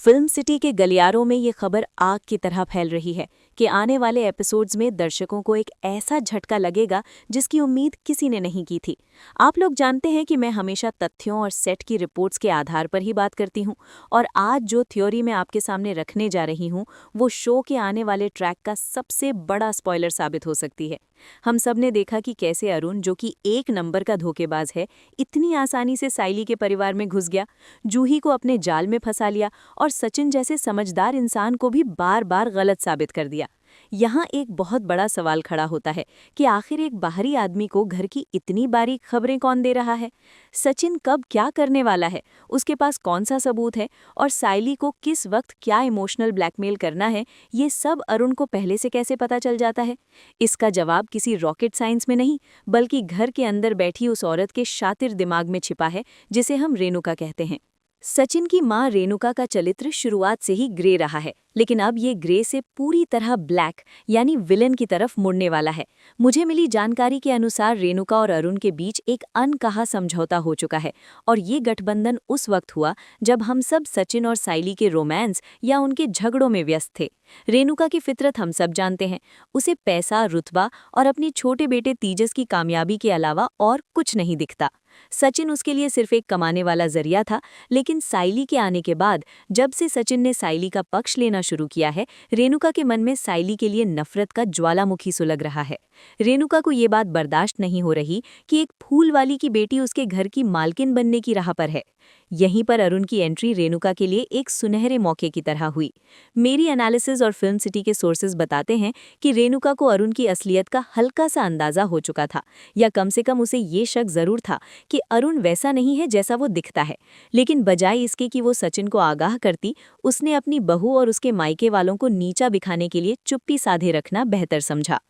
Film city के गलियारों में ये खबर आग की तरह फैल रही है कि आने वाले एपिसोड्स में दर्शकों को एक ऐसा झटका लगेगा जिसकी उम्मीद किसी ने नहीं की थी। आप लोग जानते हैं कि मैं हमेशा तथ्यों और सेट की रिपोर्ट्स के आधार पर ही बात करती हूँ, और आज जो थ्योरी मैं आपके सामने रखने जा रही हूँ वो शो के आने वाले ट्रैक का सबसे बड़ा स्पॉइलर साबित हो सकती है। हम सब ने देखा कि कैसे अरुण, जो कि एक नंबर का धोखेबाज है, इतनी आसानी से साइली के परिवार में घुस गया, जूही को अपने जाल में फंसा लिया और सचिन जैसे समझदार इंसान को भी बार बार गलत साबित कर दिया। यहाँ एक बहुत बड़ा सवाल खड़ा होता है कि आखिर एक बाहरी आदमी को घर की इतनी बारीक खबरें कौन दे रहा है? सचिन कब क्या करने वाला है? उसके पास कौन सा सबूत है? और साइली को किस वक्त क्या इमोशनल ब्लैकमेल करना है, ये सब अरुण को पहले से कैसे पता चल जाता है? इसका जवाब किसी रॉकेट साइंस में नहीं, बल्कि घर के अंदर बैठी उस औरत के शातिर दिमाग में छिपा है, जिसे हम रेणुका कहते हैं। सचिन की मां रेणुका का चरित्र शुरुआत से ही ग्रे रहा है, लेकिन अब ये ग्रे से पूरी तरह ब्लैक यानी विलन की तरफ मुड़ने वाला है। मुझे मिली जानकारी के अनुसार रेणुका और अरुण के बीच एक अनकहा समझौता हो चुका है, और ये गठबंधन उस वक्त हुआ जब हम सब सचिन और साइली के रोमांस या उनके झगड़ों में व्यस्त थे। रेणुका की फितरत हम सब जानते हैं। उसे पैसा, रुतबा और अपने छोटे बेटे तेजस की कामयाबी के अलावा और कुछ नहीं दिखता। सचिन उसके लिए सिर्फ एक कमाने वाला जरिया था, लेकिन साइली के आने के बाद, जब से सचिन ने साइली का पक्ष लेना शुरू किया है, रेणुका के मन में साइली के लिए नफरत का ज्वालामुखी सुलग रहा है। रेणुका को ये बात बर्दाश्त नहीं हो रही कि एक फूल वाली की बेटी उसके घर की मालकिन बनने की राह पर है। यहीं पर अरुण की एंट्री रेणुका के लिए एक सुनहरे मौके की तरह हुई। मेरी एनालिसिस और फिल्म सिटी के सोर्सेज बताते हैं कि रेणुका को अरुण की असलियत का हल्का सा अंदाजा हो चुका था, या कम से कम उसे ये शक जरूर था कि अरुण वैसा नहीं है जैसा वो दिखता है। लेकिन बजाय इसके कि वो सचिन को आगाह करती, उसने अपनी बहू और उसके मायके वालों को नीचा दिखाने के लिए चुप्पी साधे रखना बेहतर समझा।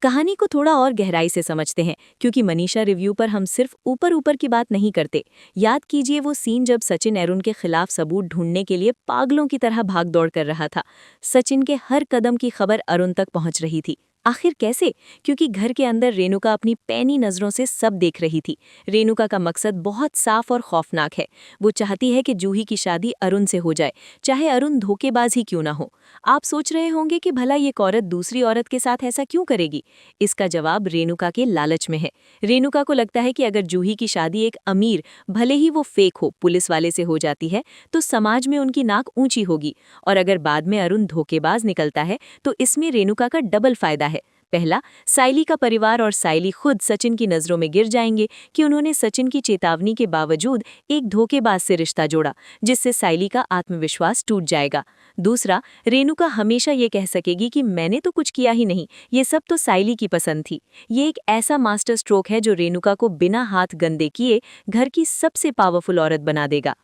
कहानी को थोड़ा और गहराई से समझते हैं, क्योंकि मनीषा रिव्यू पर हम सिर्फ ऊपर ऊपर की बात नहीं करते। याद कीजिए वो सीन जब सचिन अरुण के खिलाफ सबूत ढूंढने के लिए पागलों की तरह भाग दौड़ कर रहा था। सचिन के हर कदम की खबर अरुण तक पहुंच रही थी। आखिर कैसे? क्योंकि घर के अंदर रेणुका अपनी पैनी नजरों से सब देख रही थी। रेणुका का मकसद बहुत साफ और खौफनाक है। वो चाहती है कि जूही की शादी अरुण से हो जाए, चाहे अरुण धोखेबाज ही क्यों ना हो। आप सोच रहे होंगे कि भला ये औरत दूसरी औरत के साथ ऐसा क्यों करेगी? इसका जवाब रेणुका के लालच में है। रेणुका को लगता है कि अगर जूही की शादी एक अमीर, भले ही वो फेक हो, पुलिस वाले से हो जाती है, तो समाज में उनकी नाक ऊंची होगी, और अगर बाद में अरुण धोखेबाज निकलता है तो इसमें रेणुका का डबल फायदा है। पहला, साइली का परिवार और साइली खुद सचिन की नजरों में गिर जाएंगे कि उन्होंने सचिन की चेतावनी के बावजूद एक धोखेबाज से रिश्ता जोड़ा, जिससे साइली का आत्मविश्वास टूट जाएगा। दूसरा, रेणुका हमेशा ये कह सकेगी कि मैंने तो कुछ किया ही नहीं, ये सब तो साइली की पसंद थी। ये एक ऐसा मास्टर स्ट्रोक है जो रेणुका को बिना हाथ गंदे किए घर की सबसे पावरफुल औरत बना देगा।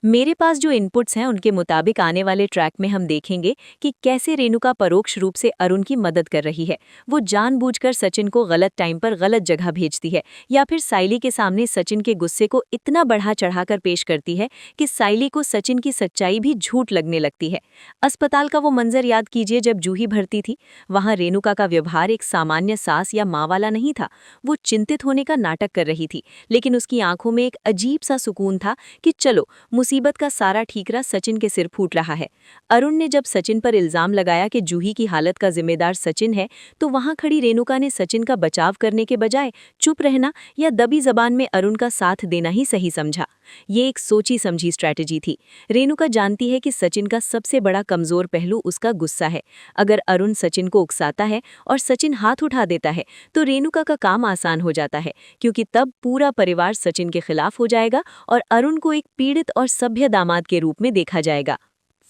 मेरे पास जो इनपुट्स हैं उनके मुताबिक आने वाले ट्रैक में हम देखेंगे कि कैसे रेणुका परोक्ष रूप से अरुण की मदद कर रही है। वो जानबूझकर सचिन को गलत टाइम पर गलत जगह भेजती है, या फिर साइली के सामने सचिन के गुस्से को इतना बढ़ा चढ़ाकर पेश करती है कि साइली को सचिन की सच्चाई भी झूठ लगने लगती है। अस्पताल का वो मंजर याद कीजिए जब जूही भर्ती थी। वहाँ रेणुका का व्यवहार एक सामान्य सास या माँ वाला नहीं था। वो चिंतित होने का नाटक कर रही थी, लेकिन उसकी आंखों में एक अजीब सा सुकून था कि चलो, मुसीबत का सारा ठीकरा सचिन के सिर फूट रहा है। अरुण ने जब सचिन पर इल्जाम लगाया कि जूही की हालत का जिम्मेदार सचिन है, तो वहां खड़ी रेणुका ने सचिन का बचाव करने के बजाय चुप रहना या दबी जबान में अरुण का साथ देना ही सही समझा। ये एक सोची समझी स्ट्रैटेजी थी। रेणुका जानती है कि सचिन का सबसे बड़ा कमजोर पहलू उसका गुस्सा है। अगर अरुण सचिन को उकसाता है और सचिन हाथ उठा देता है, तो रेणुका का काम आसान हो जाता है, क्योंकि तब पूरा परिवार सचिन के खिलाफ हो जाएगा और अरुण को एक पीड़ित और सभ्य दामाद के रूप में देखा जाएगा।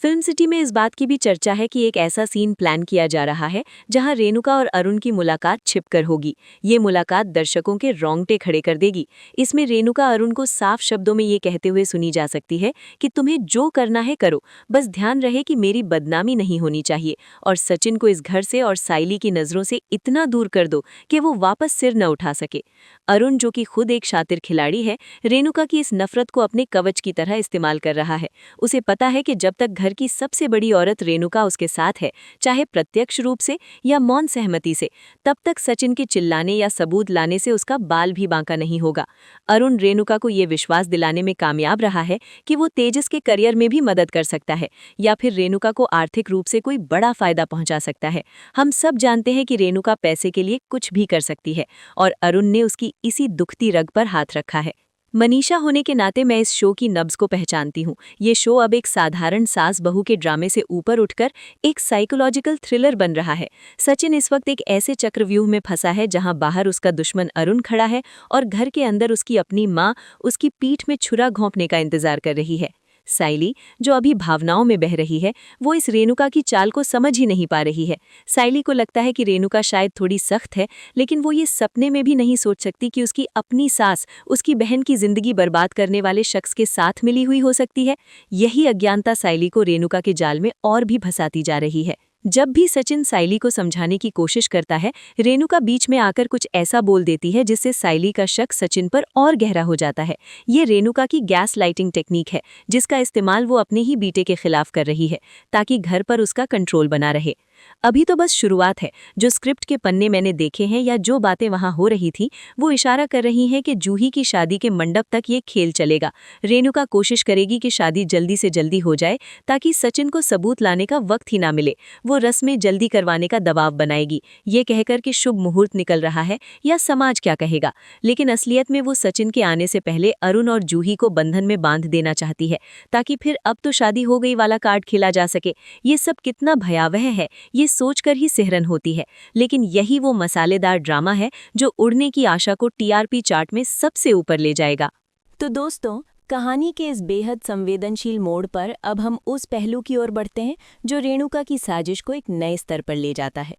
फिल्म सिटी में इस बात की भी चर्चा है कि एक ऐसा सीन प्लान किया जा रहा है जहां रेणुका और अरुण की मुलाकात छिपकर होगी। ये मुलाकात दर्शकों के रोंगटे खड़े कर देगी। इसमें रेणुका अरुण को साफ शब्दों में ये कहते हुए सुनी जा सकती है कि तुम्हें जो करना है करो, बस ध्यान रहे कि मेरी बदनामी नहीं होनी चाहिए, और सचिन को इस घर से और साइली की नजरों से इतना दूर कर दो कि वो वापस सिर न उठा सके। अरुण, जो कि खुद एक शातिर खिलाड़ी है, रेणुका की इस नफरत को अपने कवच की तरह इस्तेमाल कर रहा है। उसे पता है कि जब तक घर घर की सबसे बड़ी औरत रेणुका उसके साथ है, चाहे प्रत्यक्ष रूप से या मौन सहमति से, तब तक सचिन के चिल्लाने या सबूत लाने से उसका बाल भी बांका नहीं होगा। अरुण रेणुका को ये विश्वास दिलाने में कामयाब रहा है कि वो तेजस के करियर में भी मदद कर सकता है या फिर रेणुका को आर्थिक रूप से कोई बड़ा फायदा पहुंचा सकता है। हम सब जानते हैं कि रेणुका पैसे के लिए कुछ भी कर सकती है और अरुण ने उसकी इसी दुखती रग पर हाथ रखा है। मनीषा होने के नाते मैं इस शो की नब्ज को पहचानती हूँ। ये शो अब एक साधारण सास बहू के ड्रामे से ऊपर उठकर एक साइकोलॉजिकल थ्रिलर बन रहा है। सचिन इस वक्त एक ऐसे चक्रव्यूह में फंसा है जहां बाहर उसका दुश्मन अरुण खड़ा है और घर के अंदर उसकी अपनी माँ उसकी पीठ में छुरा घोंपने का इंतजार कर रही है। साइली, जो अभी भावनाओं में बह रही है, वो इस रेणुका की चाल को समझ ही नहीं पा रही है। साइली को लगता है कि रेणुका शायद थोड़ी सख्त है, लेकिन वो ये सपने में भी नहीं सोच सकती कि उसकी अपनी सास उसकी बहन की जिंदगी बर्बाद करने वाले शख्स के साथ मिली हुई हो सकती है। यही अज्ञानता साइली को रेणुका के जाल में और भी फंसाती जा रही है। जब भी सचिन साइली को समझाने की कोशिश करता है, रेणुका बीच में आकर कुछ ऐसा बोल देती है जिससे साइली का शक सचिन पर और गहरा हो जाता है। ये रेणुका की गैस लाइटिंग टेक्निक है, जिसका इस्तेमाल वो अपने ही बेटे के खिलाफ कर रही है ताकि घर पर उसका कंट्रोल बना रहे। अभी तो बस शुरुआत है। जो स्क्रिप्ट के पन्ने मैंने देखे हैं या जो बातें वहां हो रही थी, वो इशारा कर रही हैं कि जूही की शादी के मंडप तक ये खेल चलेगा। रेणुका कोशिश करेगी कि शादी जल्दी से जल्दी हो जाए ताकि सचिन को सबूत लाने का वक्त ही ना मिले। वो रस्में जल्दी करवाने का दबाव बनाएगी, ये कहकर कि शुभ मुहूर्त निकल रहा है या समाज क्या कहेगा। लेकिन असलियत में वो सचिन के आने से पहले अरुण और जूही को बंधन में बांध देना चाहती है ताकि फिर अब तो शादी हो गई वाला कार्ड खेला जा सके। ये सब कितना भयावह है, ये सोचकर ही सिहरन होती है। लेकिन यही वो मसालेदार ड्रामा है जो उड़ने की आशा को टीआरपी चार्ट में सबसे ऊपर ले जाएगा। तो दोस्तों, कहानी के इस बेहद संवेदनशील मोड़ पर अब हम उस पहलू की ओर बढ़ते हैं जो रेणुका की साजिश को एक नए स्तर पर ले जाता है।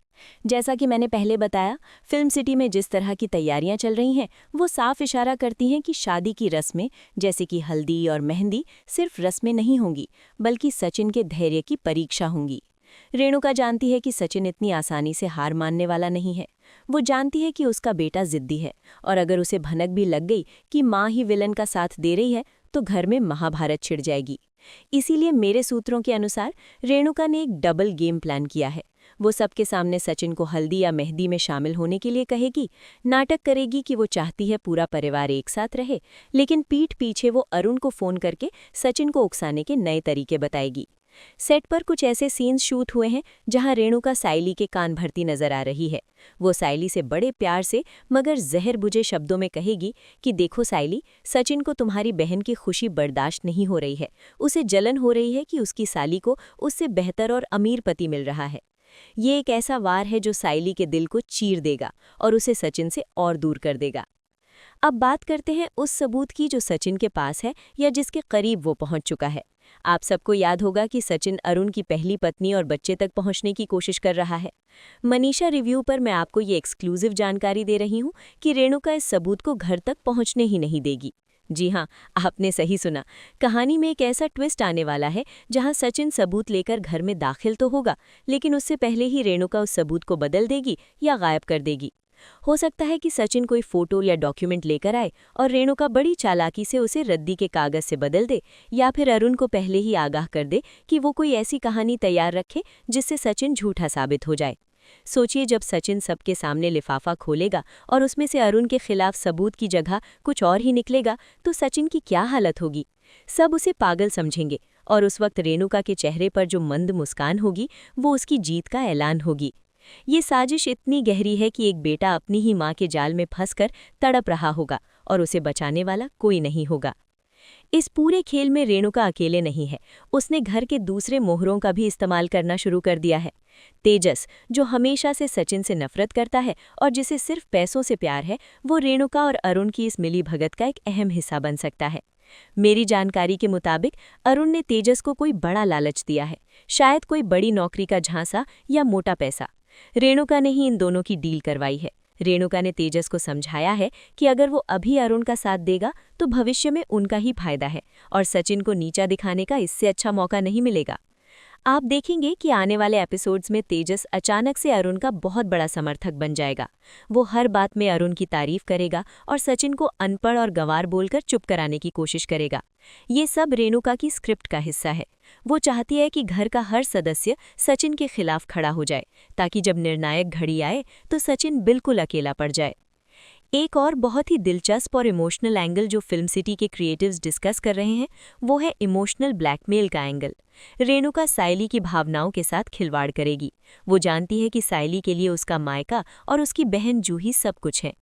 जैसा कि मैंने पहले बताया, फिल्म सिटी में जिस तरह की तैयारियां चल रही हैं, वो साफ इशारा करती हैं कि शादी की रस्में, जैसे कि हल्दी और मेहंदी, सिर्फ रस्में नहीं होंगी, बल्कि सचिन के धैर्य की परीक्षा होंगी। रेणुका जानती है कि सचिन इतनी आसानी से हार मानने वाला नहीं है। वो जानती है कि उसका बेटा जिद्दी है और अगर उसे भनक भी लग गई कि माँ ही विलन का साथ दे रही है तो घर में महाभारत छिड़ जाएगी। इसीलिए मेरे सूत्रों के अनुसार रेणुका ने एक डबल गेम प्लान किया है। वो सबके सामने सचिन को हल्दी या मेहंदी में शामिल होने के लिए कहेगी, नाटक करेगी कि वो चाहती है पूरा परिवार एक साथ रहे, लेकिन पीठ पीछे वो अरुण को फोन करके सचिन को उकसाने के नए तरीके बताएगी। सेट पर कुछ ऐसे सीन्स शूट हुए हैं जहां रेणुका साइली के कान भरती नजर आ रही है। वो साइली से बड़े प्यार से मगर जहर बुझे शब्दों में कहेगी कि देखो साइली, सचिन को तुम्हारी बहन की खुशी बर्दाश्त नहीं हो रही है। उसे जलन हो रही है कि उसकी साली को उससे बेहतर और अमीर पति मिल रहा है। ये एक ऐसा वार है जो साइली के दिल को चीर देगा और उसे सचिन से और दूर कर देगा। अब बात करते हैं उस सबूत की जो सचिन के पास है या जिसके करीब वो पहुंच चुका है। आप सबको याद होगा कि सचिन अरुण की पहली पत्नी और बच्चे तक पहुंचने की कोशिश कर रहा है। मनीषा रिव्यू पर मैं आपको ये एक्सक्लूसिव जानकारी दे रही हूं कि रेणुका इस सबूत को घर तक पहुंचने ही नहीं देगी। जी हाँ, आपने सही सुना। कहानी में एक ऐसा ट्विस्ट आने वाला है जहां सचिन सबूत लेकर घर में दाखिल तो होगा, लेकिन उससे पहले ही रेणुका उस सबूत को बदल देगी या गायब कर देगी। हो सकता है कि सचिन कोई फोटो या डॉक्यूमेंट लेकर आए और रेणुका बड़ी चालाकी से उसे रद्दी के कागज से बदल दे, या फिर अरुण को पहले ही आगाह कर दे कि वो कोई ऐसी कहानी तैयार रखे जिससे सचिन झूठा साबित हो जाए। सोचिए, जब सचिन सबके सामने लिफाफा खोलेगा और उसमें से अरुण के खिलाफ सबूत की जगह कुछ और ही निकलेगा, तो सचिन की क्या हालत होगी। सब उसे पागल समझेंगे और उस वक्त रेणुका के चेहरे पर जो मंद मुस्कान होगी वो उसकी जीत का ऐलान होगी। ये साजिश इतनी गहरी है कि एक बेटा अपनी ही माँ के जाल में फंसकर तड़प रहा होगा और उसे बचाने वाला कोई नहीं होगा। इस पूरे खेल में रेणुका अकेले नहीं है, उसने घर के दूसरे मोहरों का भी इस्तेमाल करना शुरू कर दिया है। तेजस, जो हमेशा से सचिन से नफरत करता है और जिसे सिर्फ पैसों से प्यार है, वो रेणुका और अरुण की इस मिली भगत का एक अहम हिस्सा बन सकता है। मेरी जानकारी के मुताबिक अरुण ने तेजस को कोई बड़ा लालच दिया है, शायद कोई बड़ी नौकरी का झांसा या मोटा पैसा। रेणुका ने ही इन दोनों की डील करवाई है। रेणुका ने तेजस को समझाया है कि अगर वो अभी अरुण का साथ देगा तो भविष्य में उनका ही फायदा है और सचिन को नीचा दिखाने का इससे अच्छा मौका नहीं मिलेगा। आप देखेंगे कि आने वाले एपिसोड्स में तेजस अचानक से अरुण का बहुत बड़ा समर्थक बन जाएगा। वो हर बात में अरुण की तारीफ करेगा और सचिन को अनपढ़ और गंवार बोलकर चुप कराने की कोशिश करेगा। ये सब रेणुका की स्क्रिप्ट का हिस्सा है। वो चाहती है कि घर का हर सदस्य सचिन के खिलाफ खड़ा हो जाए, ताकि जब निर्णायक घड़ी आए तो सचिन बिल्कुल अकेला पड़ जाए। एक और बहुत ही दिलचस्प और इमोशनल एंगल जो फिल्म सिटी के क्रिएटिव्स डिस्कस कर रहे हैं, वो है इमोशनल ब्लैकमेल का एंगल। रेणुका सायली की भावनाओं के साथ खिलवाड़ करेगी। वो जानती है कि सायली के लिए उसका मायका और उसकी बहन जूही सब कुछ है।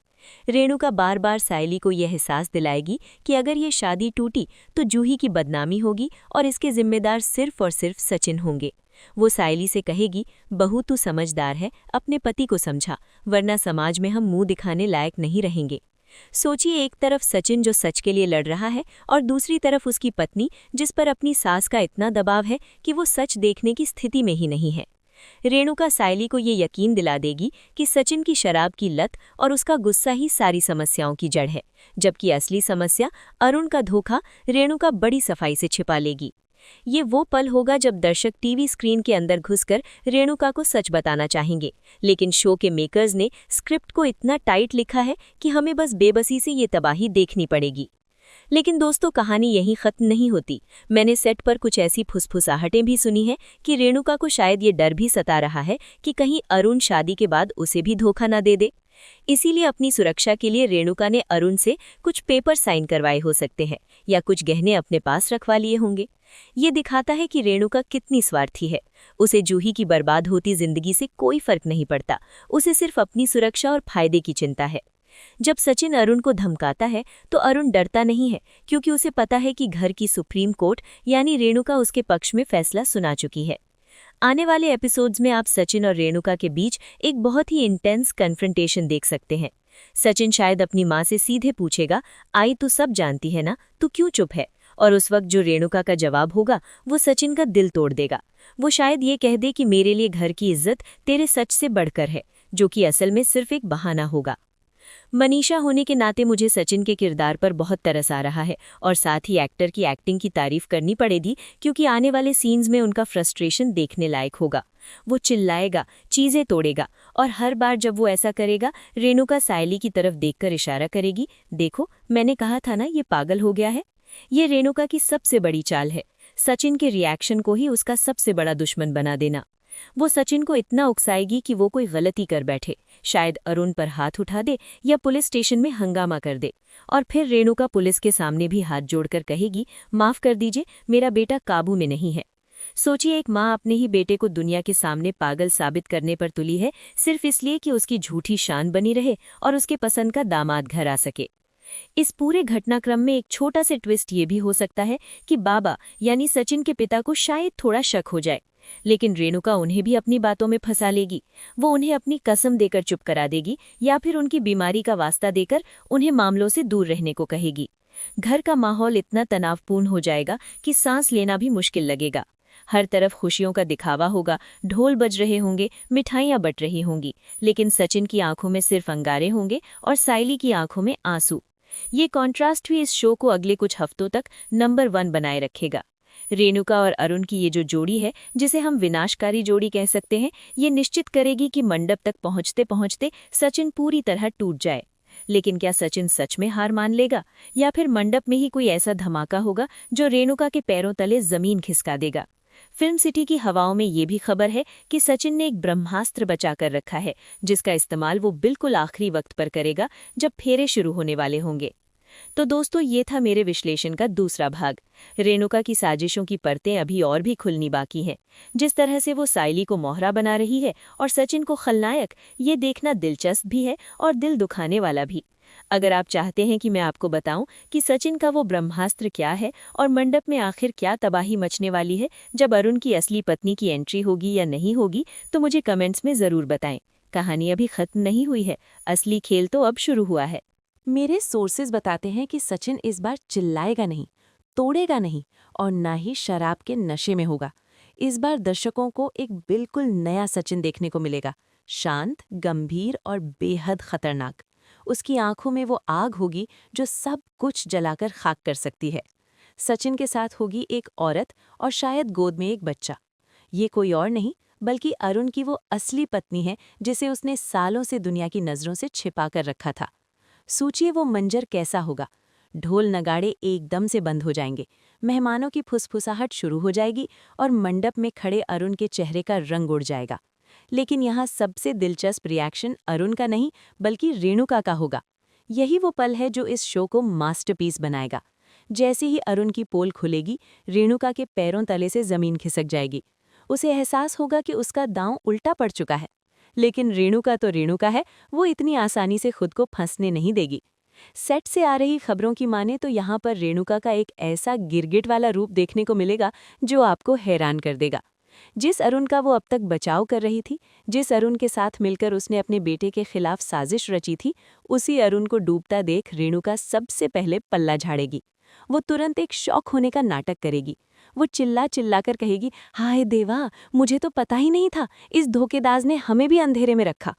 रेणुका बार बार सायली को यह एहसास दिलाएगी कि अगर ये शादी टूटी तो जूही की बदनामी होगी और इसके जिम्मेदार सिर्फ और सिर्फ सचिन होंगे। वो सायली से कहेगी, बहू तू समझदार है, अपने पति को समझा, वरना समाज में हम मुंह दिखाने लायक नहीं रहेंगे। सोचिए, एक तरफ सचिन जो सच के लिए लड़ रहा है और दूसरी तरफ उसकी पत्नी जिस पर अपनी सास का इतना दबाव है कि वो सच देखने की स्थिति में ही नहीं है। रेणुका सायली को ये यकीन दिला देगी कि सचिन की शराब की लत और उसका गुस्सा ही सारी समस्याओं की जड़ है, जबकि असली समस्या अरुण का धोखा रेणुका बड़ी सफाई से छिपा लेगी। ये वो पल होगा जब दर्शक टीवी स्क्रीन के अंदर घुसकर रेणुका को सच बताना चाहेंगे, लेकिन शो के मेकर्स ने स्क्रिप्ट को इतना टाइट लिखा है कि हमें बस बेबसी से ये तबाही देखनी पड़ेगी। लेकिन दोस्तों, कहानी यहीं खत्म नहीं होती। मैंने सेट पर कुछ ऐसी फुसफुसाहटें भी सुनी हैं कि रेणुका को शायद ये डर भी सता रहा है कि कहीं अरुण शादी के बाद उसे भी धोखा न दे दे। इसीलिए अपनी सुरक्षा के लिए रेणुका ने अरुण से कुछ पेपर साइन करवाए हो सकते हैं या कुछ गहने अपने पास रखवा लिए होंगे। ये दिखाता है कि रेणुका कितनी स्वार्थी है। उसे जूही की बर्बाद होती जिंदगी से कोई फर्क नहीं पड़ता। उसे सिर्फ अपनी सुरक्षा और फायदे की चिंता है। जब सचिन अरुण को धमकाता है तो अरुण डरता नहीं है, क्योंकि उसे पता है कि घर की सुप्रीम कोर्ट यानी रेणुका उसके पक्ष में फैसला सुना चुकी है। आने वाले एपिसोड्स में आप सचिन और रेणुका के बीच एक बहुत ही इंटेंस कन्फ्रंटेशन देख सकते हैं। सचिन शायद अपनी माँ से सीधे पूछेगा, आई तू सब जानती है ना, तू क्यों चुप है? और उस वक्त जो रेणुका का जवाब होगा वो सचिन का दिल तोड़ देगा। वो शायद ये कह दे कि मेरे लिए घर की इज्जत तेरे सच से बढ़कर है, जो कि असल में सिर्फ एक बहाना होगा। मनीषा होने के नाते मुझे सचिन के किरदार पर बहुत तरस आ रहा है और साथ ही एक्टर की एक्टिंग की तारीफ करनी पड़ेगी, क्योंकि आने वाले सीन्स में उनका फ्रस्ट्रेशन देखने लायक होगा। वो चिल्लाएगा, चीजें तोड़ेगा और हर बार जब वो ऐसा करेगा रेणुका सायली की तरफ देखकर इशारा करेगी, देखो मैंने कहा था ना ये पागल हो गया है। ये रेणुका की सबसे बड़ी चाल है, सचिन के रिएक्शन को ही उसका सबसे बड़ा दुश्मन बना देना। वो सचिन को इतना उकसाएगी कि वो कोई गलती कर बैठे, शायद अरुण पर हाथ उठा दे या पुलिस स्टेशन में हंगामा कर दे। और फिर रेणुका पुलिस के सामने भी हाथ जोड़कर कहेगी, माफ कर दीजिए, मेरा बेटा काबू में नहीं है। सोचिए, एक माँ अपने ही बेटे को दुनिया के सामने पागल साबित करने पर तुली है, सिर्फ इसलिए कि उसकी झूठी शान बनी रहे और उसके पसंद का दामाद घर आ सके। इस पूरे घटनाक्रम में एक छोटा से ट्विस्ट ये भी हो सकता है कि बाबा यानी सचिन के पिता को शायद थोड़ा शक हो जाए, लेकिन रेणुका उन्हें भी अपनी बातों में फंसा लेगी। वो उन्हें अपनी कसम देकर चुप करा देगी या फिर उनकी बीमारी का वास्ता देकर उन्हें मामलों से दूर रहने को कहेगी। घर का माहौल इतना तनावपूर्ण हो जाएगा कि सांस लेना भी मुश्किल लगेगा। हर तरफ खुशियों का दिखावा होगा, ढोल बज रहे होंगे, मिठाइयाँ बट रही होंगी, लेकिन सचिन की आंखों में सिर्फ अंगारे होंगे और सायली की आंखों में आंसू। ये कॉन्ट्रास्ट भी इस शो को अगले कुछ हफ्तों तक नंबर 1 बनाए रखेगा। रेणुका और अरुण की ये जो जोड़ी है, जिसे हम विनाशकारी जोड़ी कह सकते हैं, ये निश्चित करेगी कि मंडप तक पहुंचते पहुंचते सचिन पूरी तरह टूट जाए। लेकिन क्या सचिन सच में हार मान लेगा या फिर मंडप में ही कोई ऐसा धमाका होगा जो रेणुका के पैरों तले जमीन खिसका देगा? फिल्म सिटी की हवाओं में ये भी खबर है कि सचिन ने एक ब्रह्मास्त्र बचा कर रखा है, जिसका इस्तेमाल वो बिल्कुल आखिरी वक्त पर करेगा जब फेरे शुरू होने वाले होंगे। तो दोस्तों, ये था मेरे विश्लेषण का दूसरा भाग। रेणुका की साजिशों की परतें अभी और भी खुलनी बाकी हैं। जिस तरह से वो सायली को मोहरा बना रही है और सचिन को खलनायक, ये देखना दिलचस्प भी है और दिल दुखाने वाला भी। अगर आप चाहते हैं कि मैं आपको बताऊं कि सचिन का वो ब्रह्मास्त्र क्या है और मंडप में आखिर क्या तबाही मचने वाली है जब अरुण की असली पत्नी की एंट्री होगी या नहीं होगी, तो मुझे कमेंट्स में ज़रूर बताएं। कहानी अभी खत्म नहीं हुई है, असली खेल तो अब शुरू हुआ है। मेरे सोर्सेज बताते हैं कि सचिन इस बार चिल्लाएगा नहीं, तोड़ेगा नहीं और ना ही शराब के नशे में होगा। इस बार दर्शकों को एक बिल्कुल नया सचिन देखने को मिलेगा, शांत, गंभीर और बेहद खतरनाक। उसकी आंखों में वो आग होगी जो सब कुछ जलाकर खाक कर सकती है। सचिन के साथ होगी एक औरत और शायद गोद में एक बच्चा। ये कोई और नहीं बल्कि अरुण की वो असली पत्नी है जिसे उसने सालों से दुनिया की नज़रों से छिपा कर रखा था। सोचिए वो मंजर कैसा होगा। ढोल नगाड़े एकदम से बंद हो जाएंगे, मेहमानों की फुसफुसाहट शुरू हो जाएगी और मंडप में खड़े अरुण के चेहरे का रंग उड़ जाएगा। लेकिन यहाँ सबसे दिलचस्प रिएक्शन अरुण का नहीं बल्कि रेणुका का होगा। यही वो पल है जो इस शो को मास्टरपीस बनाएगा। जैसे ही अरुण की पोल खुलेगी, रेणुका के पैरों तले से जमीन खिसक जाएगी। उसे एहसास होगा कि उसका दांव उल्टा पड़ चुका है। लेकिन रेणुका तो रेणुका है, वो इतनी आसानी से खुद को फंसने नहीं देगी। सेट से आ रही खबरों की माने तो यहाँ पर रेणुका का एक ऐसा गिरगिट वाला रूप देखने को मिलेगा जो आपको हैरान कर देगा। जिस अरुण का वो अब तक बचाव कर रही थी, जिस अरुण के साथ मिलकर उसने अपने बेटे के खिलाफ साजिश रची थी, उसी अरुण को डूबता देख रेणुका सबसे पहले पल्ला झाड़ेगी। वो तुरंत एक शौक होने का नाटक करेगी। वो चिल्ला चिल्लाकर कहेगी, हाय देवा, मुझे तो पता ही नहीं था, इस धोखेबाज ने हमें भी अंधेरे में रखा।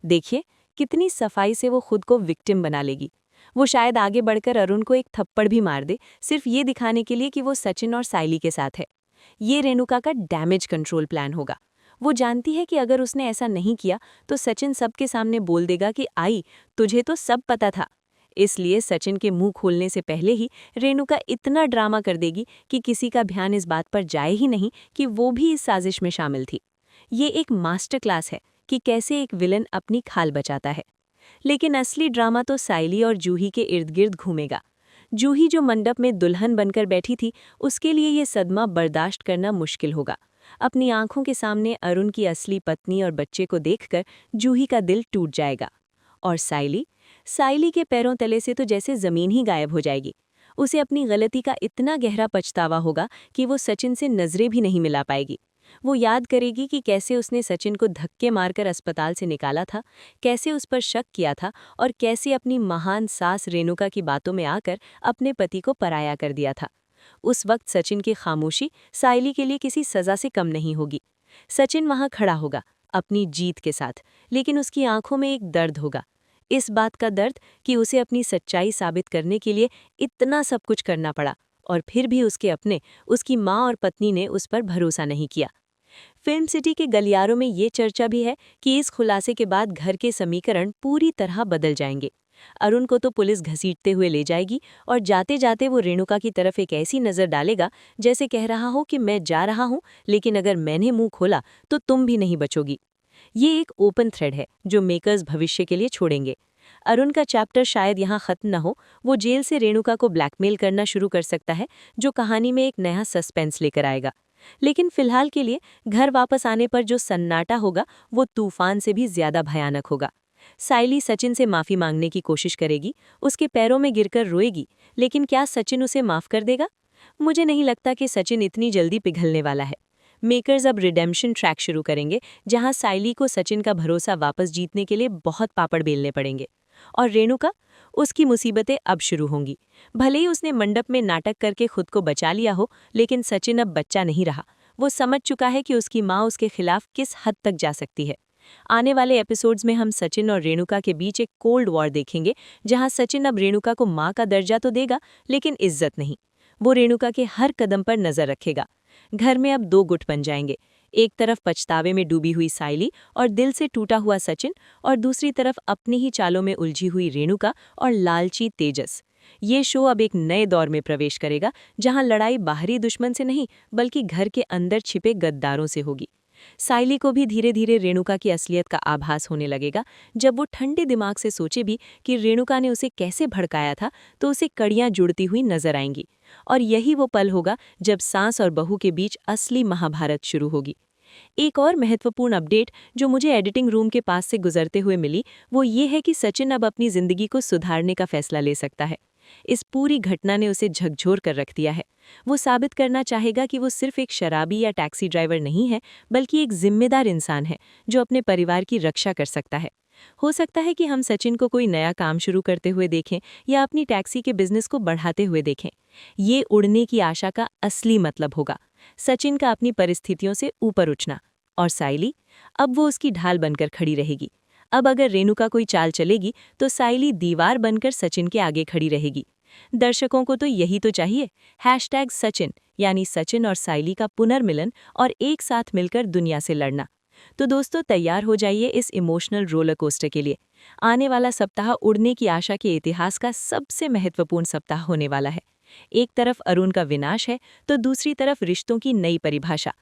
देखिए कितनी सफाई से वो खुद को विक्टिम बना लेगी। वो शायद आगे बढ़कर अरुण को एक थप्पड़ भी मार दे, सिर्फ ये दिखाने के लिए कि वो सचिन और साइली के साथ है। ये रेणुका का डैमेज कंट्रोल प्लान होगा। वो जानती है कि अगर उसने ऐसा नहीं किया तो सचिन सबके सामने बोल देगा कि आई, तुझे तो सब पता था। इसलिए सचिन के मुंह खोलने से पहले ही रेणुका इतना ड्रामा कर देगी कि किसी का ध्यान इस बात पर जाए ही नहीं कि वो भी इस साजिश में शामिल थी। ये एक मास्टर क्लास है कि कैसे एक विलन अपनी खाल बचाता है। लेकिन असली ड्रामा तो साइली और जूही के इर्द गिर्द घूमेगा। जूही जो मंडप में दुल्हन बनकर बैठी थी, उसके लिए ये सदमा बर्दाश्त करना मुश्किल होगा। अपनी आंखों के सामने अरुण की असली पत्नी और बच्चे को देखकर जूही का दिल टूट जाएगा। और साइली के पैरों तले से तो जैसे जमीन ही गायब हो जाएगी। उसे अपनी गलती का इतना गहरा पछतावा होगा कि वो सचिन से नजरें भी नहीं मिला पाएगी। वो याद करेगी कि कैसे उसने सचिन को धक्के मारकर अस्पताल से निकाला था, कैसे उस पर शक किया था और कैसे अपनी महान सास रेणुका की बातों में आकर अपने पति को पराया कर दिया था। उस वक्त सचिन की खामोशी साइली के लिए किसी सजा से कम नहीं होगी। सचिन वहां खड़ा होगा अपनी जीत के साथ, लेकिन उसकी आंखों में एक दर्द होगा। इस बात का दर्द कि उसे अपनी सच्चाई साबित करने के लिए इतना सब कुछ करना पड़ा और फिर भी उसके अपने, उसकी माँ और पत्नी ने उस पर भरोसा नहीं किया। फिल्म सिटी के गलियारों में ये चर्चा भी है कि इस खुलासे के बाद घर के समीकरण पूरी तरह बदल जाएंगे। अरुण को तो पुलिस घसीटते हुए ले जाएगी और जाते जाते वो रेणुका की तरफ एक ऐसी नज़र डालेगा जैसे कह रहा हो कि मैं जा रहा हूँ, लेकिन अगर मैंने मुंह खोला तो तुम भी नहीं बचोगी। ये एक ओपन थ्रेड है जो मेकर्स भविष्य के लिए छोड़ेंगे। अरुण का चैप्टर शायद यहाँ खत्म न हो, वो जेल से रेणुका को ब्लैकमेल करना शुरू कर सकता है, जो कहानी में एक नया सस्पेंस लेकर आएगा। लेकिन फिलहाल के लिए घर वापस आने पर जो सन्नाटा होगा वो तूफान से भी ज्यादा भयानक होगा। साइली सचिन से माफी मांगने की कोशिश करेगी, उसके पैरों में गिरकर रोएगी, लेकिन क्या सचिन उसे माफ कर देगा? मुझे नहीं लगता कि सचिन इतनी जल्दी पिघलने वाला है। मेकर्स अब रिडेम्पशन ट्रैक शुरू करेंगे, जहां साइली को सचिन का भरोसा वापस जीतने के लिए बहुत पापड़ बेलने पड़ेंगे। और रेणुका, उसकी मुसीबतें अब शुरू होंगी। भले ही उसने मंडप में नाटक करके खुद को बचा लिया हो, लेकिन सचिन अब बच्चा नहीं रहा। वो समझ चुका है कि उसकी माँ उसके खिलाफ किस हद तक जा सकती है। आने वाले एपिसोड्स में हम सचिन और रेणुका के बीच एक कोल्ड वॉर देखेंगे, जहां सचिन अब रेणुका को माँ का दर्जा तो देगा, लेकिन इज्जत नहीं। वो रेणुका के हर कदम पर नजर रखेगा। घर में अब दो गुट बन जाएंगे, एक तरफ पछतावे में डूबी हुई साइली और दिल से टूटा हुआ सचिन, और दूसरी तरफ अपनी ही चालों में उलझी हुई रेणुका और लालची तेजस। ये शो अब एक नए दौर में प्रवेश करेगा, जहां लड़ाई बाहरी दुश्मन से नहीं बल्कि घर के अंदर छिपे गद्दारों से होगी। साइली को भी धीरे धीरे रेणुका की असलियत का आभास होने लगेगा। जब वो ठंडे दिमाग से सोचे भी कि रेणुका ने उसे कैसे भड़काया था, तो उसे कड़ियां जुड़ती हुई नजर आएंगी। और यही वो पल होगा जब सास और बहू के बीच असली महाभारत शुरू होगी। एक और महत्वपूर्ण अपडेट जो मुझे एडिटिंग रूम के पास से गुजरते हुए मिली, वो ये है कि सचिन अब अपनी जिंदगी को सुधारने का फैसला ले सकता है। इस पूरी घटना ने उसे झकझोर कर रख दिया है। वो साबित करना चाहेगा कि वो सिर्फ एक शराबी या टैक्सी ड्राइवर नहीं है, बल्कि एक जिम्मेदार इंसान है जो अपने परिवार की रक्षा कर सकता है। हो सकता है कि हम सचिन को कोई नया काम शुरू करते हुए देखें या अपनी टैक्सी के बिजनेस को बढ़ाते हुए देखें। ये उड़ने की आशा का असली मतलब होगा, सचिन का अपनी परिस्थितियों से ऊपर उठना। और साइली, अब वो उसकी ढाल बनकर खड़ी रहेगी। अब अगर रेणुका कोई चाल चलेगी तो साइली दीवार बनकर सचिन के आगे खड़ी रहेगी। दर्शकों को तो यही तो चाहिए, #सचिन यानी सचिन और साइली का पुनर्मिलन और एक साथ मिलकर दुनिया से लड़ना। तो दोस्तों, तैयार हो जाइए इस इमोशनल रोलर कोस्टर के लिए। आने वाला सप्ताह उड़ने की आशा के इतिहास का सबसे महत्वपूर्ण सप्ताह होने वाला है। एक तरफ अरुण का विनाश है, तो दूसरी तरफ रिश्तों की नई परिभाषा।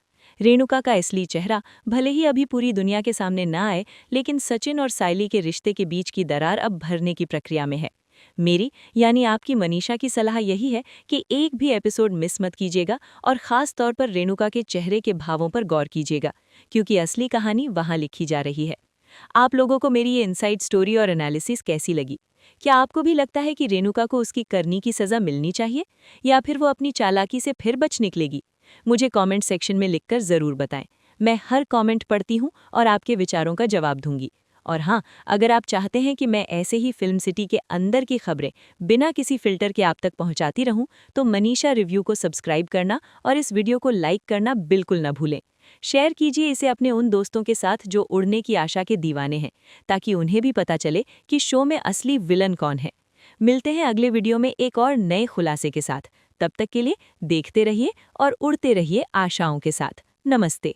रेणुका का असली चेहरा भले ही अभी पूरी दुनिया के सामने ना आए, लेकिन सचिन और साइली के रिश्ते के बीच की दरार अब भरने की प्रक्रिया में है। मेरी यानी आपकी मनीषा की सलाह यही है कि एक भी एपिसोड मिस मत कीजिएगा और खास तौर पर रेणुका के चेहरे के भावों पर गौर कीजिएगा, क्योंकि असली कहानी वहां लिखी जा रही है। आप लोगों को मेरी ये इनसाइड स्टोरी और एनालिसिस कैसी लगी? क्या आपको भी लगता है कि रेणुका को उसकी करनी की सजा मिलनी चाहिए, या फिर वो अपनी चालाकी से फिर बच निकलेगी? मुझे कमेंट सेक्शन में लिखकर ज़रूर बताएं। मैं हर कमेंट पढ़ती हूँ और आपके विचारों का जवाब दूंगी। और हाँ, अगर आप चाहते हैं कि मैं ऐसे ही फिल्म सिटी के अंदर की खबरें बिना किसी फिल्टर के आप तक पहुँचाती रहूँ, तो मनीषा रिव्यू को सब्सक्राइब करना और इस वीडियो को लाइक करना बिल्कुल न भूलें। शेयर कीजिए इसे अपने उन दोस्तों के साथ जो उड़ने की आशा के दीवाने हैं, ताकि उन्हें भी पता चले कि शो में असली विलन कौन है। मिलते हैं अगले वीडियो में एक और नए खुलासे के साथ। तब तक के लिए देखते रहिए और उड़ते रहिए आशाओं के साथ। नमस्ते।